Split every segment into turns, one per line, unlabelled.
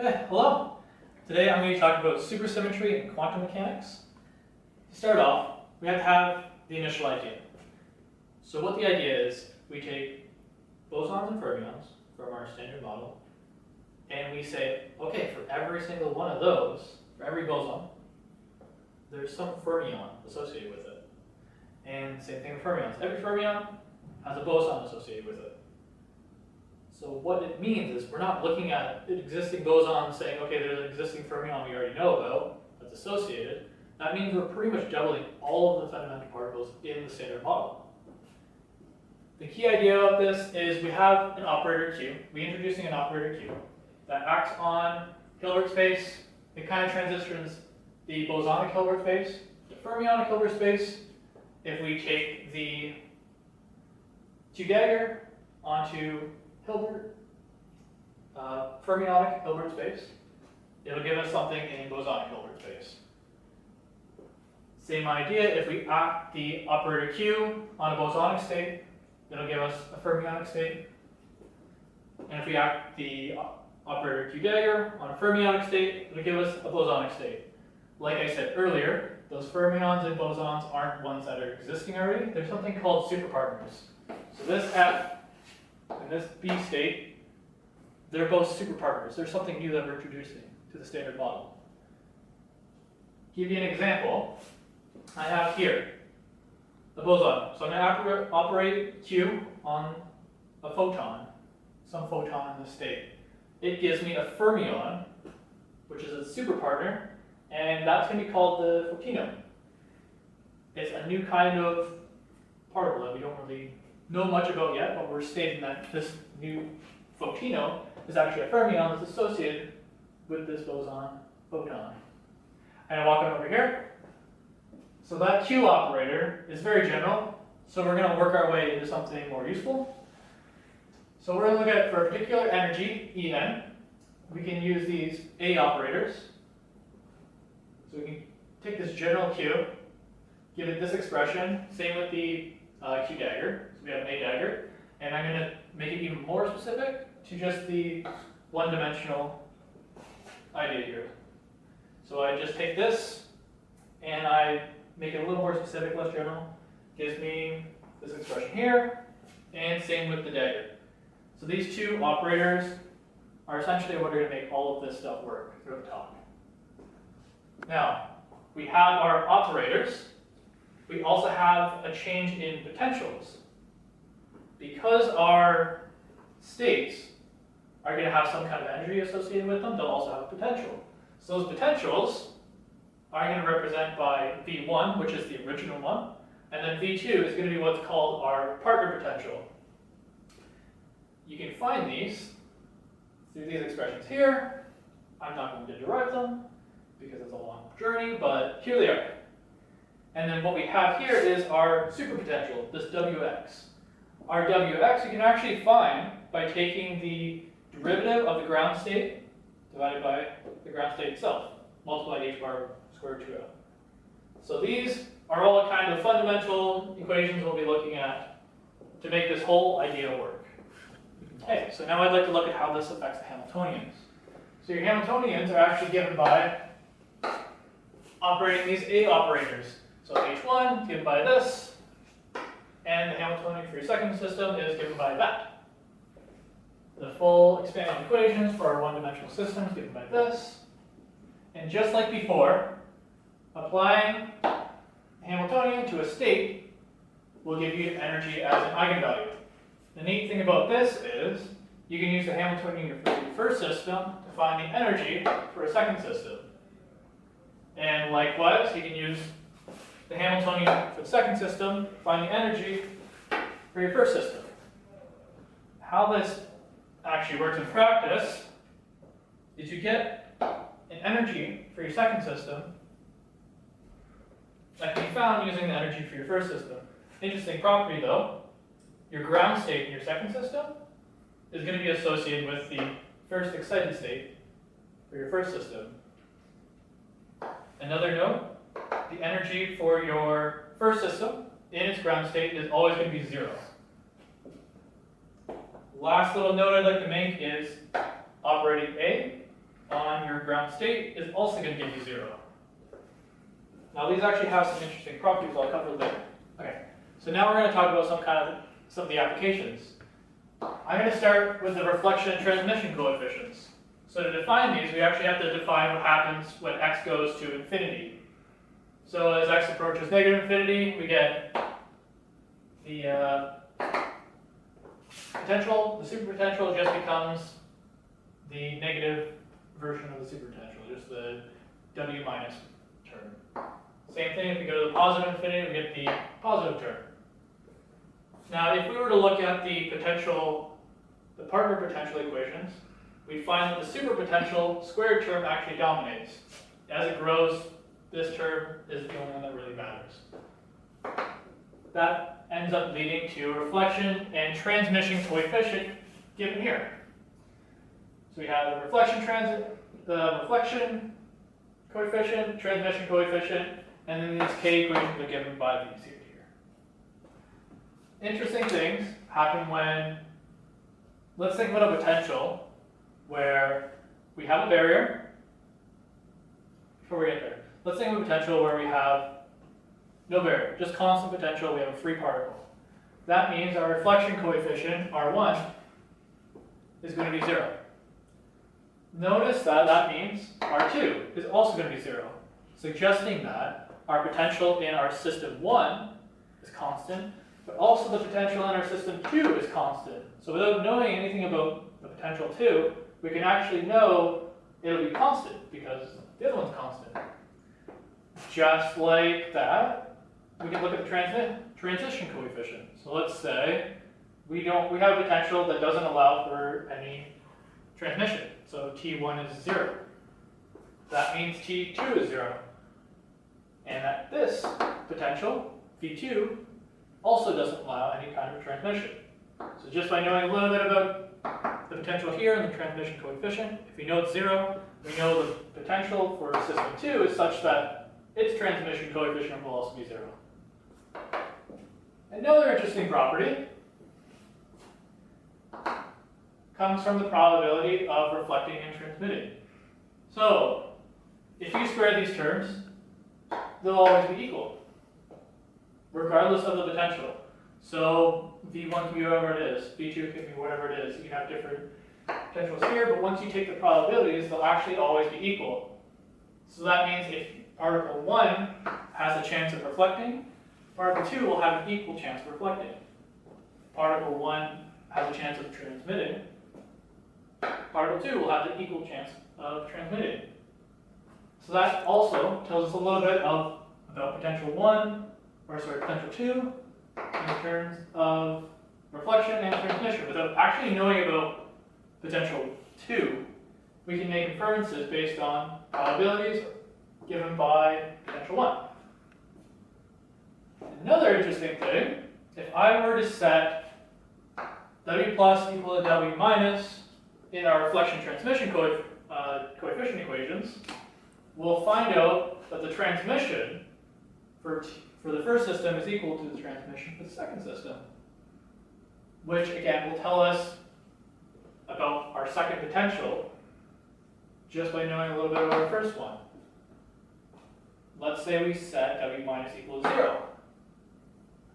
Okay, hello. Today I'm going to be talking about supersymmetry and quantum mechanics. To start off, we have to have the initial idea. So what the idea is, we take bosons and fermions from our standard model, and we say, okay, for every single one of those, for every boson, there's some fermion associated with it. And same thing with fermions. Every fermion has a boson associated with it. So what it means is we're not looking at an existing boson saying, okay, there's an existing fermion we already know about that's associated. That means we're pretty much doubling all of the fundamental particles in the standard model. The key idea of this is we have an operator Q. We're introducing an operator Q that acts on Hilbert space. It kind of transitions the bosonic Hilbert space to fermionic Hilbert space. If we take the Q dagger onto Hilbert, fermionic Hilbert space, it'll give us something in bosonic Hilbert space. Same idea, if we act the operator Q on a bosonic state, it'll give us a fermionic state. And if we act the operator Q dagger on a fermionic state, it'll give us a bosonic state. Like I said earlier, those fermions and bosons aren't ones that are existing already. There's something called superpartners. So this F and this B state, they're both superpartners. There's something new that we're introducing to the standard model. Give you an example. I have here a boson. So I'm going to operate Q on a photon, some photon in this state. It gives me a fermion, which is a superpartner, and that's going to be called the photino. It's a new kind of particle that we don't really know much about yet, but we're stating that this new photino is actually a fermion that's associated with this boson photon. And I walk on over here. So that Q operator is very general, so we're going to work our way into something more useful. So we're going to look at, for a particular energy, En, we can use these A operators. So we can take this general Q, give it this expression, same with the Q dagger. So we have an A dagger, and I'm going to make it even more specific to just the one-dimensional idea here. So I just take this, and I make it a little more specific, less general. Gives me this expression here, and same with the dagger. So these two operators are essentially what are going to make all of this stuff work through the talk. Now, we have our operators. We also have a change in potentials. Because our states are going to have some kind of energy associated with them, they'll also have a potential. So those potentials are going to represent by V1, which is the original one, and then V2 is going to be what's called our partner potential. You can find these through these expressions here. I'm not going to derive them because it's a long journey, but here they are. And then what we have here is our superpotential, this Wx. Our Wx you can actually find by taking the derivative of the ground state divided by the ground state itself, multiplied h bar square root 2l. So these are all kind of fundamental equations we'll be looking at to make this whole idea work. Okay, so now I'd like to look at how this affects the Hamiltonians. So your Hamiltonians are actually given by operating these A operators. So H1 given by this, and the Hamiltonian for your second system is given by that. The full expanded equations for our one-dimensional systems given by this. And just like before, applying Hamiltonian to a state will give you energy as an eigenvalue. The neat thing about this is you can use the Hamiltonian for your first system to find the energy for a second system. And likewise, you can use the Hamiltonian for the second system, find the energy for your first system. How this actually works in practice is you get an energy for your second system that can be found using the energy for your first system. Interesting property though, your ground state in your second system is going to be associated with the first excited state for your first system. Another note, the energy for your first system in its ground state is always going to be 0. Last little note I'd like to make is operating A on your ground state is also going to give you 0. Now these actually have some interesting properties I'll cover later. Okay, so now we're going to talk about some of the applications. I'm going to start with the reflection and transmission coefficients. So to define these, we actually have to define what happens when x goes to infinity. So as x approaches negative infinity, we get the potential, the superpotential just becomes the negative version of the superpotential, just the W minus term. Same thing, if we go to the positive infinity, we get the positive term. Now, if we were to look at the partner potential equations, we find that the superpotential squared term actually dominates. As it grows, this term is the only one that really matters. That ends up leading to a reflection and transmission coefficient given here. So we have the reflection coefficient, transmission coefficient, and then these k equations are given by these here. Interesting things happen when, let's think about a potential where we have a barrier. Before we get there, let's think of a potential where we have no barrier, just constant potential, we have a free particle. That means our reflection coefficient, R1, is going to be 0. Notice that that means R2 is also going to be 0, suggesting that our potential in our system 1 is constant, but also the potential in our system 2 is constant. So without knowing anything about the potential 2, we can actually know it'll be constant because the other one's constant. Just like that, we can look at the transition coefficient. So let's say we have a potential that doesn't allow for any transmission. So T1 is 0. That means T2 is 0. And at this potential, V2, also doesn't allow any kind of transmission. So just by knowing a little bit about the potential here and the transmission coefficient, if we know it's 0, we know the potential for system 2 is such that its transmission coefficient will also be 0. Another interesting property comes from the probability of reflecting and transmitting. So, if you square these terms, they'll always be equal, regardless of the potential. So, V1 can be whatever it is, V2 can be whatever it is. You can have different potentials here, but once you take the probabilities, they'll actually always be equal. So that means if particle 1 has a chance of reflecting, particle 2 will have an equal chance of reflecting. Particle 1 has a chance of transmitting, particle 2 will have an equal chance of transmitting. So that also tells us a little bit about potential 2 in terms of reflection and transmission. Without actually knowing about potential 2, we can make inferences based on probabilities given by potential 1. Another interesting thing, if I were to set W plus equal to W minus in our reflection transmission coefficient equations, we'll find out that the transmission for the first system is equal to the transmission for the second system, which again will tell us about our second potential just by knowing a little bit about our first one. Let's say we set W minus equal to 0.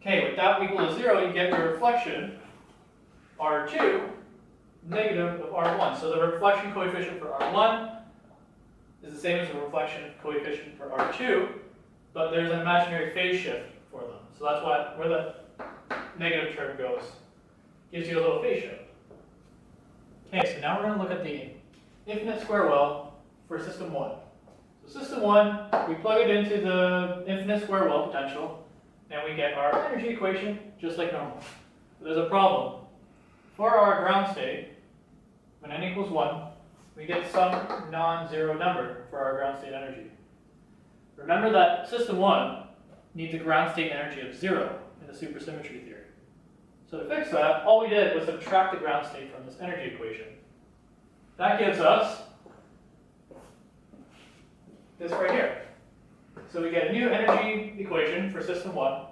Okay, with that equal to 0, you get your reflection, R2, negative of R1. So the reflection coefficient for R1 is the same as the reflection coefficient for R2, but there's an imaginary phase shift for them. So that's where the negative term goes. Gives you a little phase shift. Okay, so now we're going to look at the infinite square well for system 1. So system 1, we plug it into the infinite square well potential, and we get our energy equation just like normal. But there's a problem. For our ground state, when n equals 1, we get some non-zero number for our ground state energy. Remember that system 1 needs a ground state energy of 0 in the supersymmetry theory. So to fix that, all we did was subtract the ground state from this energy equation. That gives us this right here. So we get a new energy equation for system 1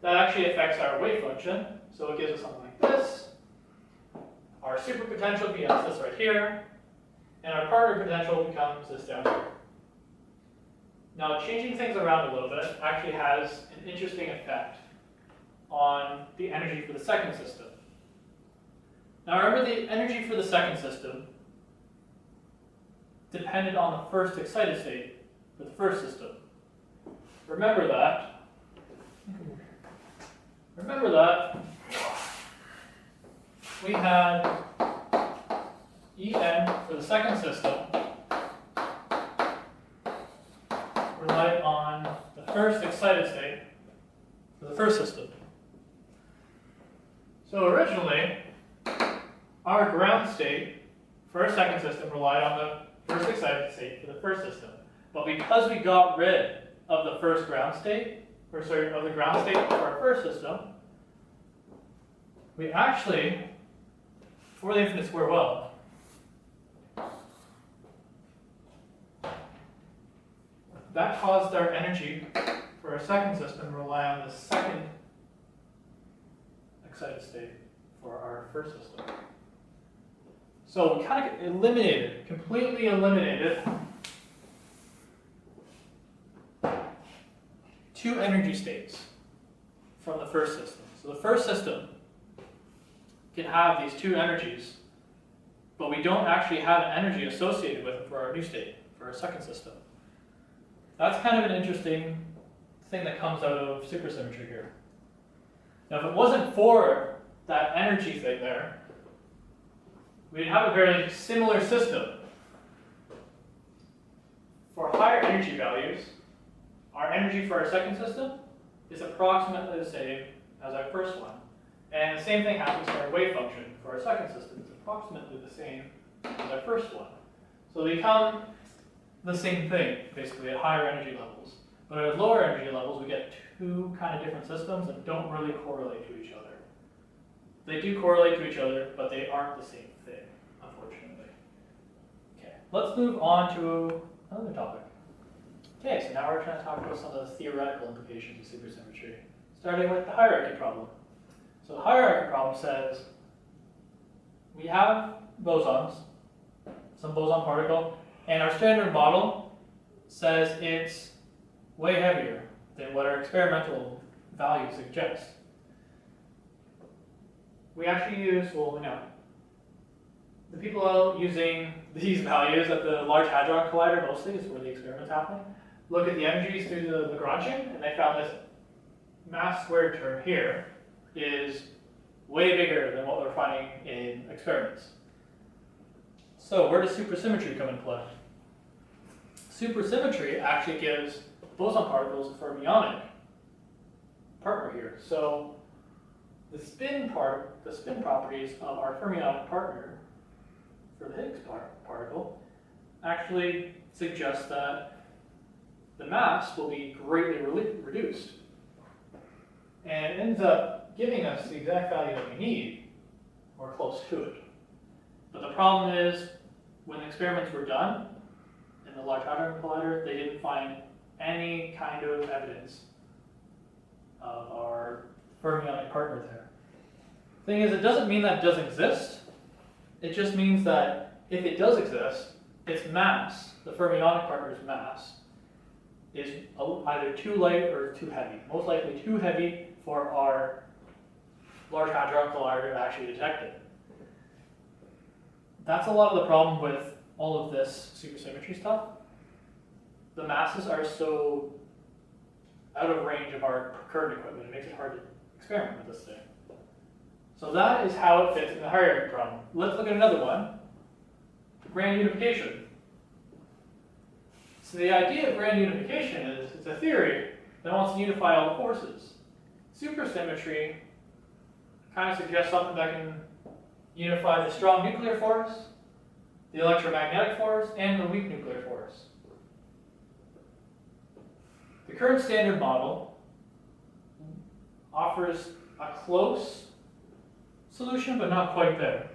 that actually affects our wave function. So it gives us something like this. Our superpotential gives us this right here. and our partner potential becomes this down here. Now, changing things around a little bit actually has an interesting effect on the energy for the second system. Now, remember, the energy for the second system depended on the first excited state for the first system. Remember that we had En for the second system relied on the first excited state for the first system. So originally, our ground state for our second system relied on the first excited state for the first system. But because we got rid of the first ground state, of the ground state for our first system, we actually, for the infinite square well, that caused our energy for our second system to rely on the second excited state for our first system. So we kind of completely eliminated two energy states from the first system. So the first system can have these two energies, but we don't actually have an energy associated with it for our new state, for our second system. That's kind of an interesting thing that comes out of supersymmetry here. Now, if it wasn't for that energy thing there, we'd have a very similar system. For higher energy values, our energy for our second system is approximately the same as our first one. And the same thing happens for our wave function for our second system. It's approximately the same as our first one. So they become the same thing, basically, at higher energy levels. But at lower energy levels, we get two kind of different systems that don't really correlate to each other. They do correlate to each other, but they aren't the same thing, unfortunately. Okay, let's move on to another topic. Okay, so now we're trying to talk about some of the theoretical implications of supersymmetry, starting with the hierarchy problem. So the hierarchy problem says we have bosons, some boson particle, and our standard model says it's way heavier than what our experimental value suggests. We actually use, the people out using these values at the Large Hadron Collider, mostly is where the experiment's happening, look at the energies through the Lagrangian, and they found this mass squared term here is way bigger than what we're finding in experiments. So where does supersymmetry come into play? Supersymmetry actually gives boson particles a fermionic partner here. So the spin properties of our fermionic partner for the Higgs particle actually suggest that the mass will be greatly reduced. And it ends up giving us the exact value that we need, or close to it. But the problem is, when the experiments were done in the Large Hadron Collider, they didn't find any kind of evidence of our fermionic partner there. Thing is, it doesn't mean that it doesn't exist. It just means that if it does exist, its mass, the fermionic partner's mass, is either too light or too heavy. Most likely too heavy for our Large Hadron Collider to actually detect it. That's a lot of the problem with all of this supersymmetry stuff. The masses are so out of range of our current equipment, it makes it hard to experiment with this thing. So that is how it fits in the hierarchy problem. Let's look at another one, grand unification. So the idea of grand unification is it's a theory that wants to unify all the forces. Supersymmetry kind of suggests something that can unify the strong nuclear force, the electromagnetic force, and the weak nuclear force. The current standard model offers a close solution, but not quite there.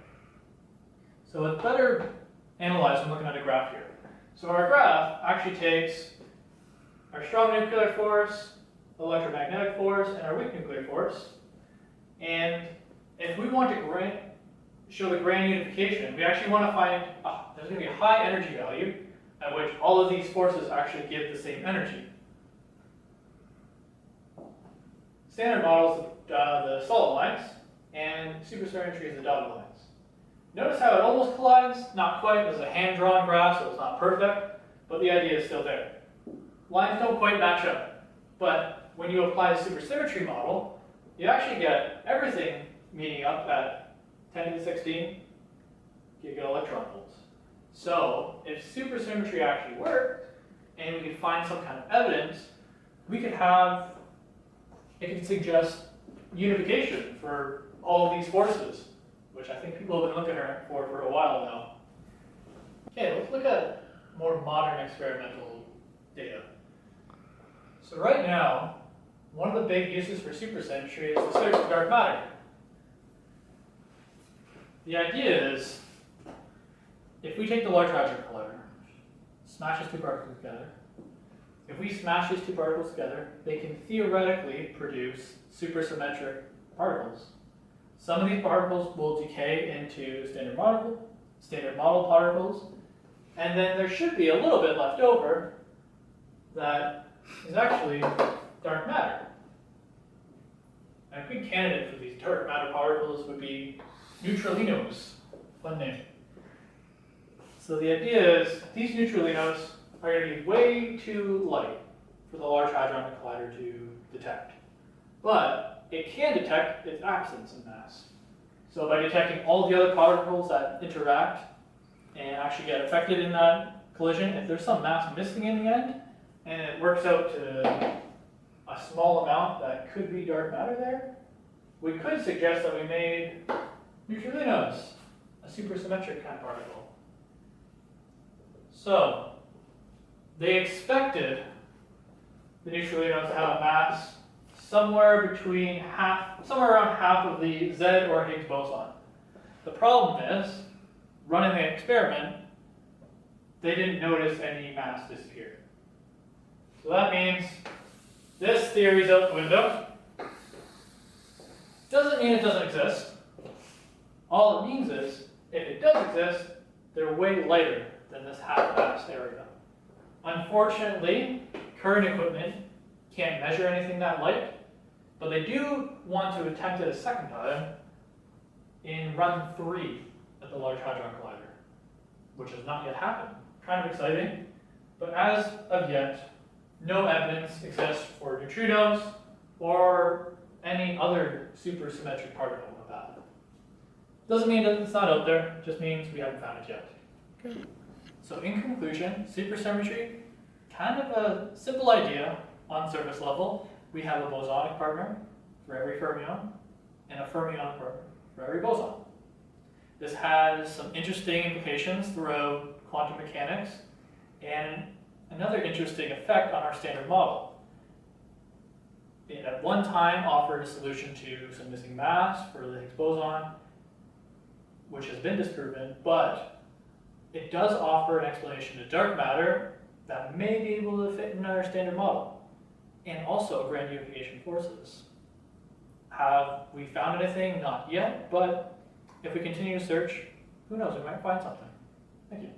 So it's better analyzed when looking at a graph here. So our graph actually takes our strong nuclear force, electromagnetic force, and our weak nuclear force. And if we want to show the grand unification, we actually want to find, there's there's going to be a high energy value at which all of these forces actually give the same energy. Standard model is the solid lines, and supersymmetry is the dotted lines. Notice how it almost collides? Not quite. There's a hand-drawn graph, so it's not perfect, but the idea is still there. Lines don't quite match up, but when you apply the supersymmetry model, you actually get everything meeting up at 10 to the 16 giga-electron volts. So if supersymmetry actually worked, and we could find some kind of evidence, we could have, it could suggest unification for all of these forces, which I think people have been looking at for a while now. Okay, let's look at more modern experimental data. So right now, one of the big uses for supersymmetry is the search for dark matter. The idea is, if we take the Large Hadron Collider, smash these two particles together, if we smash these two particles together, they can theoretically produce supersymmetric particles. Some of these particles will decay into standard model particles, and then there should be a little bit left over that is actually dark matter. And a good candidate for these dark matter particles would be neutralinos. Fun name. So the idea is these neutralinos are going to be way too light for the Large Hadron Collider to detect. But it can detect its absence in mass. So by detecting all the other particles that interact and actually get affected in that collision, if there's some mass missing in the end, and it works out to a small amount that could be dark matter there, we could suggest that we made neutralinos, a supersymmetric kind of particle. So they expected the neutralinos to have a mass somewhere around half of the Z or Higgs boson. The problem is, running the experiment, they didn't notice any mass disappear. So that means this theory's out the window. Doesn't mean it doesn't exist. All it means is, if it does exist, they're way lighter than this half-mass area. Unfortunately, current equipment can't measure anything that light, but they do want to attempt it a second time in run 3 at the Large Hadron Collider, which has not yet happened. Kind of exciting, but as of yet, no evidence exists for neutrinos or any other supersymmetric particle of that. Doesn't mean that it's not out there, just means we haven't found it yet. Okay. So in conclusion, supersymmetry, kind of a simple idea on surface level. We have a bosonic partner for every fermion and a fermion partner for every boson. This has some interesting implications throughout quantum mechanics and another interesting effect on our standard model. It at one time offered a solution to some missing mass for the Higgs boson, which has been disproven, but it does offer an explanation to dark matter that may be able to fit in our standard model, and also grand unification forces. Have we found anything? Not yet, but if we continue to search, who knows, we might find something. Thank you.